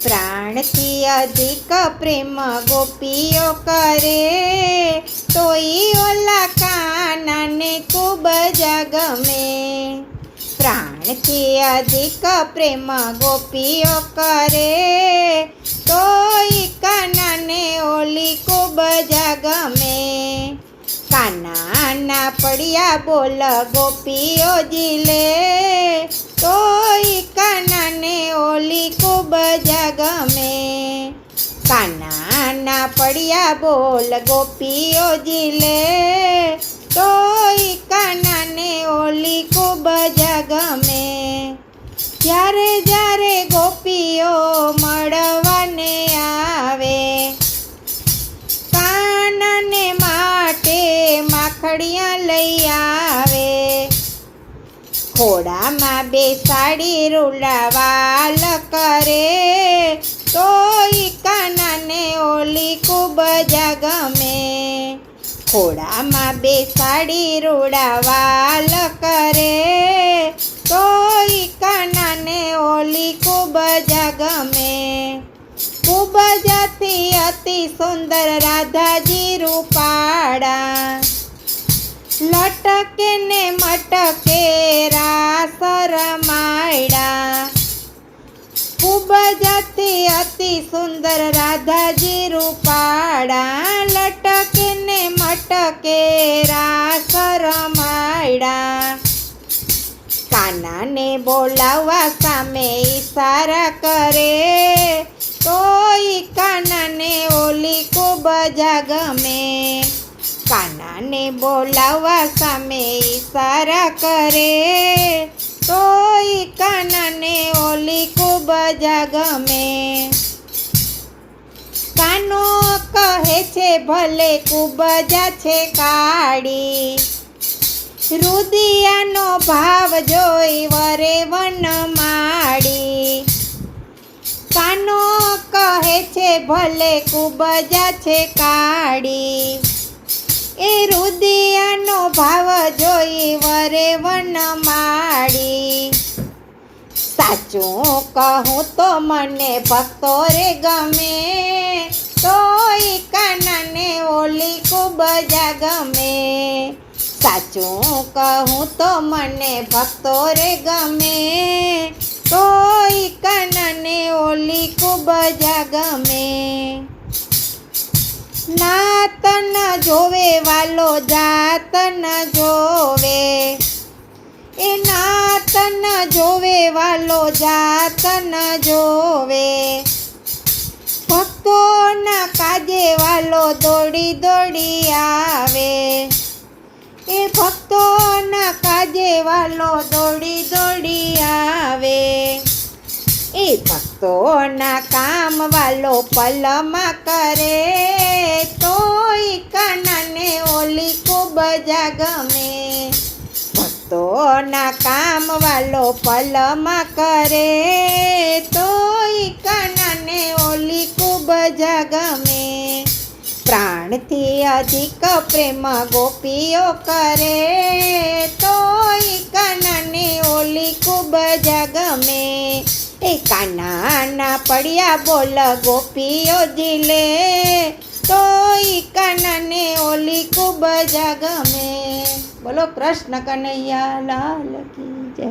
પ્રાણથી અધિક પ્રેમ ગોપીઓ કરે, તોય ઓલા કાનાને ખૂબ જ ગમે. પ્રાણથી અધિક પ્રેમ ગોપીઓ કરે, તોય કાનાને ઓલી ખૂબ જ ગમે. કાનાના પડ્યા બોલ ગોપીઓ ઝીલે, તોય કાનાને ઓલી ખૂબ જ ગમે. કાનાના પડ્યા બોલ ગોપીઓ ઝીલે, તોય કાનાને ઓલી ખૂબ જ ગમે. જ્યારે જ્યારે ગોપીઓ મળવાને આવે, કાનાને માટે માખડિયા લઈ આવે. ખોડામાં બેસાડી રૂડાવાલ કરે, તોય કાનાને ઓલી ખૂબ જ ગમે. ખોડામાં બેસાડી રૂડાવાલ કરે, તોય કાનાને ઓલી ખૂબ જ ગમે. ખૂબ જથી અતિ સુંદર રાધાજી રૂપાળા, લટકે ને મટકે રાસ રમાયડા. ખૂબ જથી અતિ સુંદર રાધાજી રૂપાળા, લટકે ને મટકે રાસ રમાયડા. કાનાને બોલાવવા સામે ઈશારા કરે, તોય કાનાને ઓલી ખૂબ જ ગમે. કાનાને બોલાવવા સામે ઈશારા કરે, તોય કાનાને ઓલી ખૂબ જ ગમે. કાનો કહે છે ભલે ખૂબ જ છે કાળી, રુદિયાનો ભાવ જોઈ વરે વન માડી. કાનો કહે છે ભલે ખૂબ જ છે કાળી, એ રુદિયાનો ભાવ જોઈ વરે વન માડી. સાચું કહું તો મને ભક્તો રે ગમે, તોય કાનાને ઓલી ખૂબ જ ગમે. સાચું કહું તો મને ભક્તો રે ગમે, તોય કાનાને ઓલી ખૂબ જ ગમે. નાત ન જોવે વાલો જાત ન જોવે, એ નાત ન જોવે વાલો જાત ન જોવે. ભક્તોના કાજે વાલો દોડી દોડી આવે, એ ભક્તોના કાજે વાલો દોડી દોડી આવે. એ ભક્તોના કામ વાલો પલમાં કરે, તોય કાનાને ઓલી ખૂબ જ ગમે. ભક્તોના કામ વાલો પલમાં કરે, તોય કાનાને ઓલી ખૂબ જ ગમે. પ્રાણથી અધિક પ્રેમ ગોપીઓ કરે, તોય કાનાને ઓલી ખૂબ જ ગમે. એ કાનાના પડ્યા બોલ ગોપીઓ ઝીલે, તોય કાનાને ઓલી ખૂબ જ ગમે. બોલો કૃષ્ણ કનૈયા લાલ કી જય.